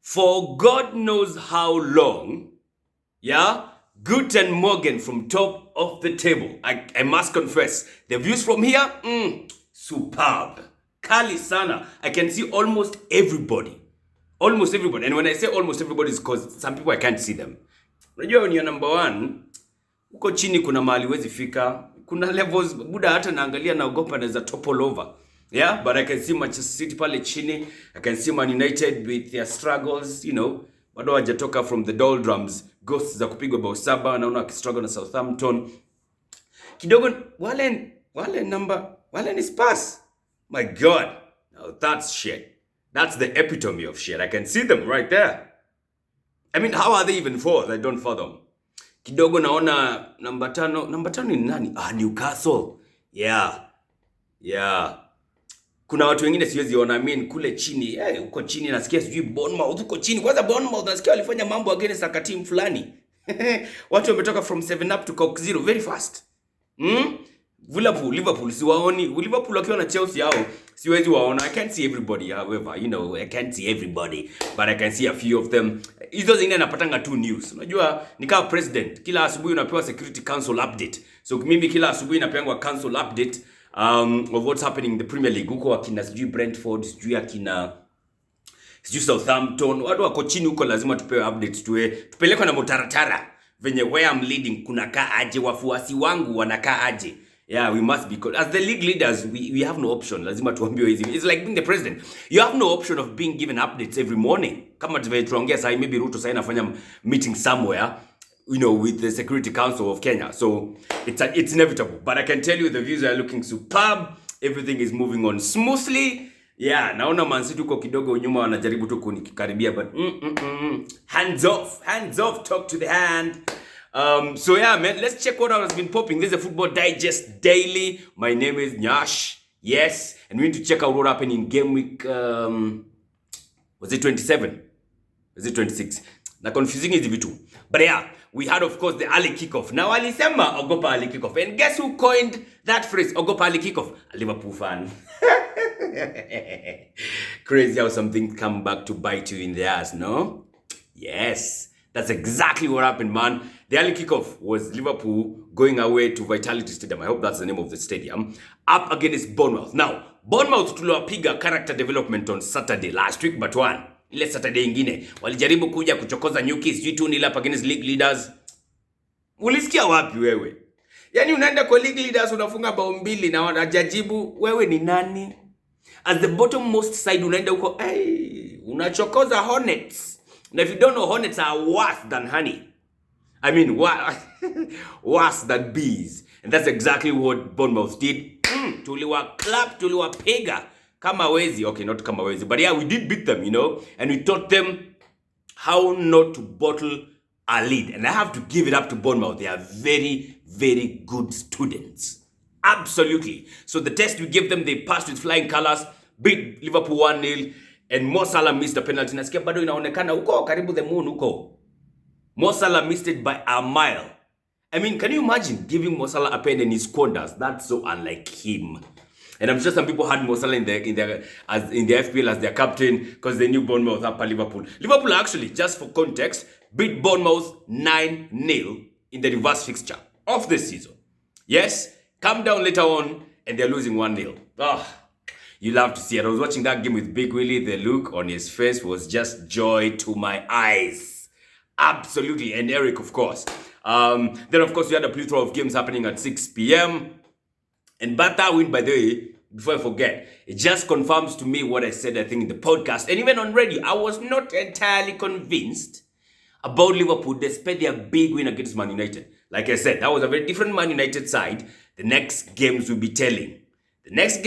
for God knows how long, yeah, Guten Morgen from top of the table. I must confess, the views from here, superb. Kali sana. I can see almost everybody. Almost everybody. And when I say almost everybody, it's because some people I can't see them. Unajua when you're number one, uko chini kuna mahali wezi fika. Kuna levels, buda hata naangalia naogopa naweza topple over. Yeah, but I can see Manchester City pale chini. I can see Man United with their struggles, you know. Bado hajatoka from the doldrums. Ghosts za kupigwa bao 7, naona akistruggle na Southampton. Kidogo wale ni Spurs. My God. Now that's shit. That's the epitome of shit. I can see them right there. I mean, how are they even fourth? I don't fathom. Kidogo naona number 5 ni nani? Newcastle. Yeah. Kuna watu wengine siwezi ona. I mean, kule chini, uko chini nasikia sijui Bournemouth uko chini. Kwanza Bournemouth nasikia walifanya mambo against a team fulani. Watu wametoka from 7 up to cock 0 very fast. Liverpool siwaoni. Liverpool wakiwa na Chelsea hao siwezi waona. I can't see everybody, however, you know, I can't see everybody, but I can see a few of them. Hizo zingine napatanga tu news. Unajua ni kama president, kila asubuhi unapewa security council update. So mimi kila asubuhi napewa council update of what's happening in the Premier League. Huko akina sijui Brentford, sijui akina sijui Southampton. Watu wako chini huko lazima tupewe updates tupelekwe na mutaratara venye where I'm leading kunakaa aje, wafuasi wangu wanakaa aje. Yeah, we must be as the league leaders, we have no option. Lazima tuambiwe hizi. It's like being the president. You have no option of being given updates every morning. Kama tuongea sasa, maybe Ruto sasa anafanya meeting somewhere, you know, with the Security Council of Kenya. So it's inevitable. But I can tell you the views are looking superb. Everything is moving on smoothly. Yeah, naona Man City uko kidogo nyuma wanajaribu tu kunikaribia, but hands off, talk to the hand. So yeah, man, let's check what has been popping. This is a Football Digest Daily. My name is Nyash. Yes, and we need to check out what happened in game week. Was it 27? Was it 26? Na confusing is vitu. But yeah, we had of course the early kickoff. Now alisema ogopa early kickoff, and guess who coined that phrase? Ogopa early kickoff. A Liverpool fan. Crazy how something come back to bite you in the ass, no? Yes. That's exactly what happened, man. The early kickoff was Liverpool going away to Vitality Stadium. I hope that's the name of the stadium. Up against Bournemouth. Now, Bournemouth tuliwapiga character development on Saturday last week, but one. Ile Saturday ingine. Walijaribu kuja kuchokoza Newcastle, sijui tu nila up against league leaders. Ulisikia wapi wewe? Yani unaenda kwa league leaders unafunga bao 2 na wanajajibu wewe ni nani? As the bottom-most side unaenda huko, unachokoza Hornets. Now, if you don't know, Hornets are worse than honey. I mean, worse than bees. And that's exactly what Bournemouth did. Tuliwa clap, tuliwa pega. Kama wezi. Okay, not kama wezi. But yeah, we did beat them, you know. And we taught them how not to bottle a lead. And I have to give it up to Bournemouth. They are very, very good students. Absolutely. So the test we gave them, they passed with flying colors. Beat Liverpool 1-0. And Mo Salah missed a penalty. Nasikia bado inaonekana huko karibu the moon huko. Mo Salah missed it by a mile. I mean, can you imagine giving Mo Salah a pen and he squanders? That's so unlike him. And I'm sure some people had Mo Salah in the FPL as their captain because they knew Bournemouth up at Liverpool. Liverpool actually, just for context, beat Bournemouth 9-0 in the reverse fixture of the season. Yes, come down later on and they're losing 1-0. You love to see it. I was watching that game with Big Willie. The look on his face was just joy to my eyes. Absolutely. And Eric, of course. Then, of course, we had a plethora of games happening at 6 p.m. And Bata win, by the way, before I forget, it just confirms to me what I said, I think, in the podcast. And even on radio, I was not entirely convinced about Liverpool despite their big win against Man United. Like I said, that was a very different Man United side. The next games will be telling. The next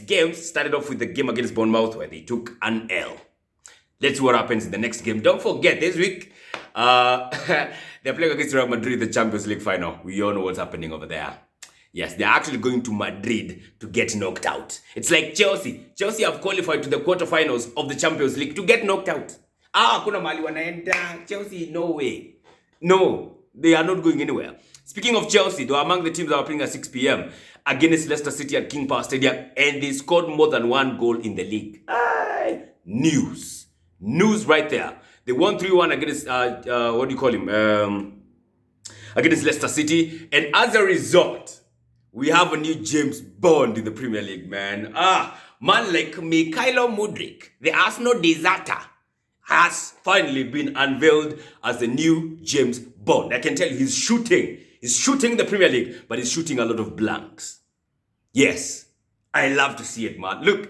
game started off with the game against Bournemouth where they took an L. Let's see what happens in the next game. Don't forget, this week, they're playing against Real Madrid, the Champions League final. We all know what's happening over there. Yes, they're actually going to Madrid to get knocked out. It's like Chelsea. Chelsea have qualified to the quarterfinals of the Champions League to get knocked out. Kuna mali wanaenda. Chelsea, no way. No, they are not going anywhere. Speaking of Chelsea, they were among the teams that are playing at 6 p.m. against Leicester City at King Power Stadium, and they scored more than 1 goal in the league. News. News right there. They won 3-1 against, what do you call him? Against Leicester City. And as a result, we have a new James Bond in the Premier League, man. Man like Mikhailo Mudryk, the Arsenal deserter, has finally been unveiled as the new James Bond. I can tell you he's shooting. He's shooting the Premier League, but he's shooting a lot of blanks. Yes, I love to see it, man. Look,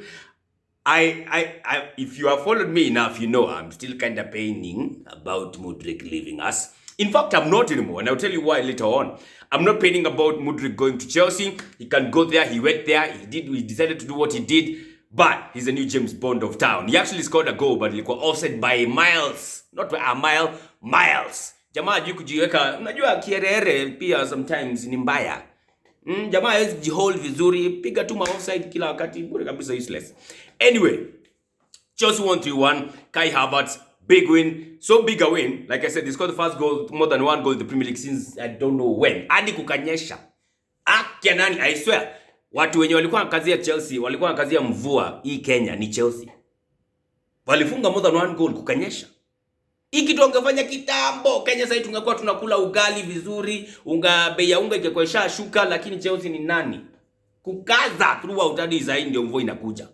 if you have followed me enough, you know I'm still kind of paining about Mudryk leaving us. In fact, I'm not anymore, and I'll tell you why later on. I'm not paining about Mudryk going to Chelsea. He can go there. He went there. He decided to do what he did. But he's a new James Bond of town. He actually scored a goal, but ilikuwa offset by miles. Not by a mile, miles. Jamaa hajui kujiweka. Unajua kierere pia sometimes ni mbaya. Jamaa hawezi jihold vizuri. Piga tu ma offside kila wakati. Bure kabisa useless. Anyway, Chelsea won 3-1. Kai Havertz, big win. So big a win. Like I said, they scored the first goal, more than one goal in the Premier League since I don't know when. Hadi kukanyesha. Akia nani, I swear. Watu wenye walikuwa wanakazia Chelsea, walikuwa wanakazia mvua hii Kenya ni Chelsea. Walifunga more than one goal kukanyesha. Hii kitu wangefanya kitambo. Kenya sasa tungekuwa tunakula ugali vizuri, bei ya unga ingekuwa ishashuka, lakini Chelsea ni nani? Kukaza throughout hadi zaidi ndio mvua inakuja.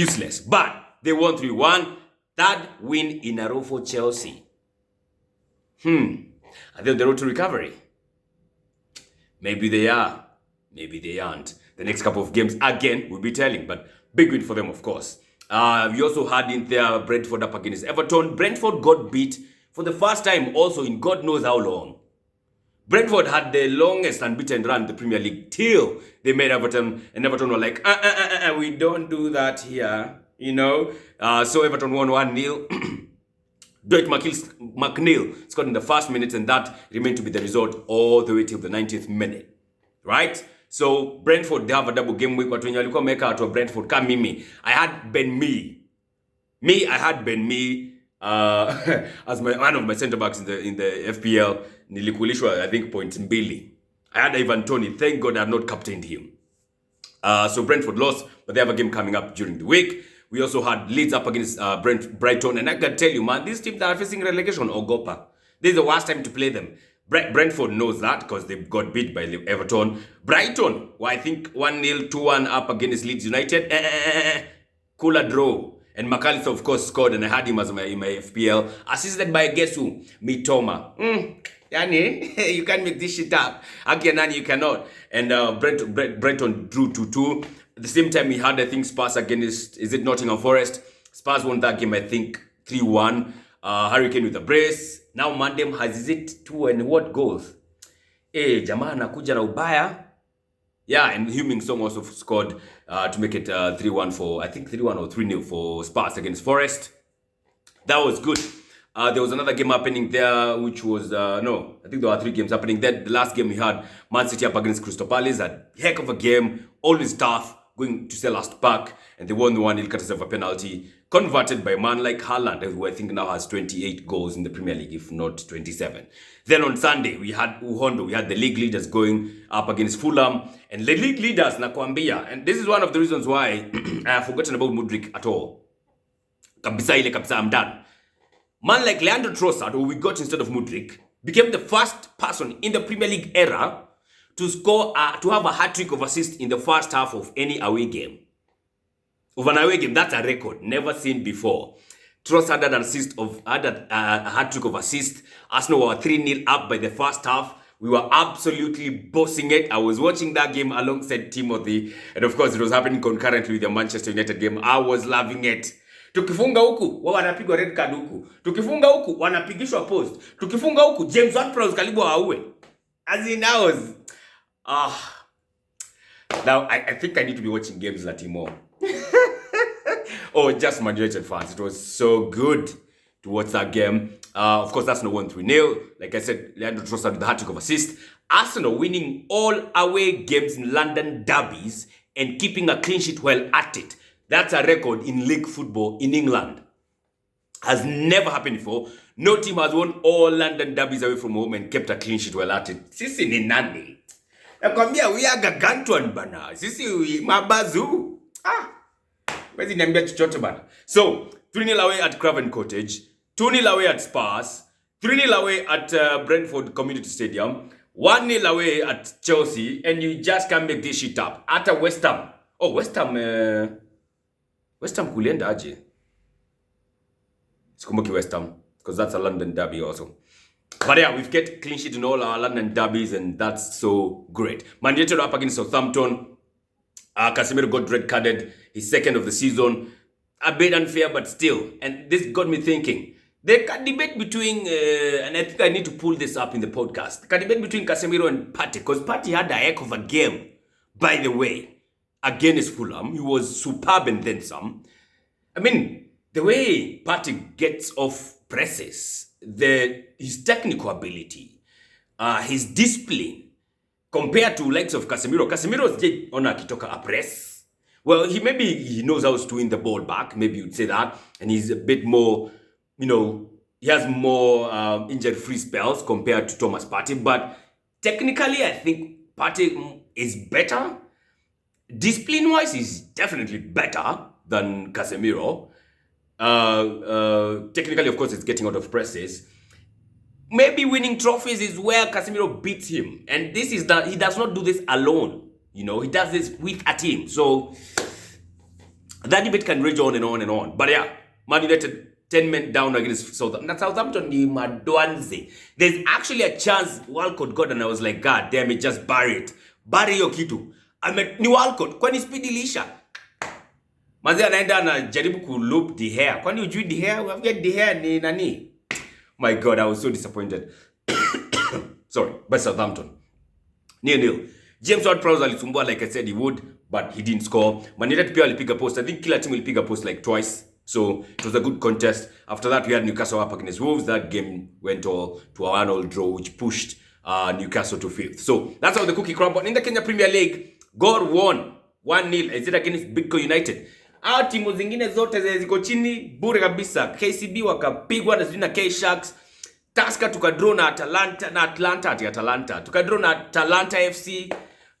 Useless. But they won 3-1. Third win in a row for Chelsea. Are they on the road to recovery? Maybe they are. Maybe they aren't. The next couple of games, again, we'll be telling. But big win for them, of course. We also had in there Brentford up against Everton. Brentford got beat for the first time also in God knows how long. Brentford had the longest unbeaten run in the Premier League till they made Everton. And Everton were like, we don't do that here. You know? So Everton won 1-0. Dwight McNeil scored in the first minute, and that remained to be the result all the way till the 90th minute. Right? So Brentford, they have a double game week. But when you look at Brentford, come Mimi. I had Ben Mee. I had Ben Mee as one of my centre backs in the FPL. Nilikulishwa, I think, points Billy. I had Ivan Toney. Thank God I have not captained him. So Brentford lost, but they have a game coming up during the week. We also had Leeds up against Brighton. And I can tell you, man, these teams that are facing relegation or Gopa, this is the worst time to play them. Brentford knows that because they got beat by Everton. Brighton, I think 1-0, 2-1 up against Leeds United. Cooler draw. And McAllister, of course, scored, and I had him as in my FPL. Assisted by, guess who? Mitoma. Yani, you can't make this shit up. Akianani, you cannot. And Brighton drew 2-2. At the same time, we had, I think, Spurs against, is it Nottingham Forest? Spurs won that game, I think, 3-1. Harry Kane with a brace. Now Mandem has, is it 2 and what goals? Jamaa anakuja na ubaya. Yeah, and Heung-min Son also scored to make it 3-1 for, I think 3-1 or 3-0 for Spurs against Forest. That was good. There was another game happening there, which was, no, I think there were 3 games happening there. The last game we had, Man City up against Crystal Palace. A heck of a game, always tough, going to sell last back. And they won the 1-0 courtesy of a penalty, converted by a man like Haaland, who I think now has 28 goals in the Premier League, if not 27. Then on Sunday, we had Uhondo. We had the league leaders going up against Fulham. And the league leaders, nakwambia, and this is one of the reasons why I have forgotten about Mudryk at all. Kabisa, I'm done. Man like Leandro Trossard, who we got instead of Mudryk, became the first person in the Premier League era to score, to have a hat-trick of assists in the first half of any away game. Of an away game, that's a record, never seen before. Trossard had a hat-trick of assists. Arsenal were 3-0 up by the first half. We were absolutely bossing it. I was watching that game alongside Timothy. And of course, it was happening concurrently with the Manchester United game. I was loving it. Tukifunga huku, wanapigwa red card huku. Tukifunga huku, wanapigishwa post. Tukifunga huku, James Ward-Prowse karibu haue. As in, I was... Now, I think I need to be watching games like more. Just Man United fans. It was so good to watch that game. Of course, Arsenal won 3-0. Like I said, Leandro Trossard with the hat-trick of assist. Arsenal winning all away games in London derbies and keeping a clean sheet while at it. That's a record in league football in England. Has never happened before. No team has won all London derbies away from home and kept a clean sheet while at it. Sisi ni nani? Nakwambia, we are Gargantuan bana. Sisi mabazu. Wezi niambia chochote bana. So, 3-0 away at Craven Cottage, 2-0 away at Spurs, 3-0 away at Brentford Community Stadium, 1-0 away at Chelsea, and you just can't make this shit up. At a West Ham. Oh, West Ham kulienda aje? Sikumbuki West Ham, because that's a London derby also. But yeah, we've get clean sheet in all our London derbies, and that's so great. Man United up against Southampton. Casemiro got red carded, his second of the season. A bit unfair, but still. And this got me thinking. The debate between, and I think I need to pull this up in the podcast. The debate between Casemiro and Partey, because Partey had a heck of a game, by the way, against Fulham. He was superb and then some. I mean, the way Partey gets off presses, his technical ability, his discipline, compared to likes of Casemiro. Casemiro is on akitoka a press. Well, he knows how to win the ball back. Maybe you'd say that. And he's a bit more, he has more injury-free spells compared to Thomas Partey. But technically, I think Partey is better. Discipline-wise, he's definitely better than Casemiro. Technically, of course, it's getting out of presses. Maybe winning trophies is where Casemiro beats him. And this is that he does not do this alone. He does this with a team. So that debate can rage on and on and on. But yeah, Man United 10 men down against Southampton. Southampton ni madwanze. There's actually a chance Walcott got, and I was like, God damn it, just bury it. Bury your kitu. Ni Walcott. Kwani speed ilisha? Manzi anaenda anajaribu loop the hair. Kwani ujui the hair? Unafikia the hair ni nani? My God, I was so disappointed. Sorry, by Southampton. 0-0. James Ward-Prowse alisumbua like I said he would, but he didn't score. Man United pia alipiga post. I think kila team alipiga post like twice. So it was a good contest. After that, we had Newcastle up against Wolves. That game went all to a 1-1 draw, which pushed Newcastle to 5th. So that's how the cookie crumbled. In the Kenya Premier League, Gor won 1-0. Is it against Bidco United? Timu zingine zote ziko chini bure kabisa. KCB wakapigwa na K-Sharks. Tusker tukadraw na Atalanta. Tukadraw na Atalanta FC.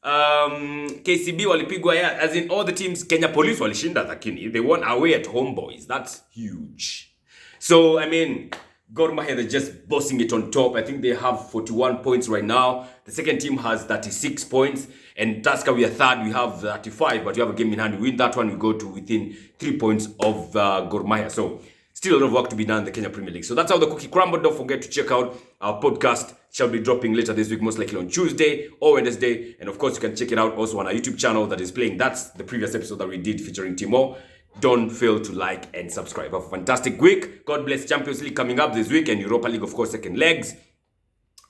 KCB walipigwa, yeah, as in all the teams. Kenya Police walishinda lakini they won away at home, boys. That's huge. So I mean, Gor Mahia, they're just bossing it on top. I think they have 41 points right now. The second team has 36 points. And Tusker, we are third. We have 35, but we have a game in hand. We win that one, we go to within 3 points of Gor Mahia. So still a lot of work to be done in the Kenya Premier League. So that's how the cookie crumbled. Don't forget to check out our podcast. Shall be dropping later this week, most likely on Tuesday or Wednesday. And of course, you can check it out also on our YouTube channel that is playing. That's the previous episode that we did featuring Timo. Don't fail to like and subscribe. Have a fantastic week. God bless. Champions League coming up this week, and Europa League, of course, second legs.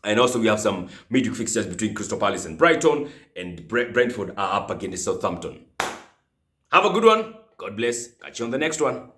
And also we have some midweek fixtures between Crystal Palace and Brighton, and Brentford are up against Southampton. Have a good one. God bless. Catch you on the next one.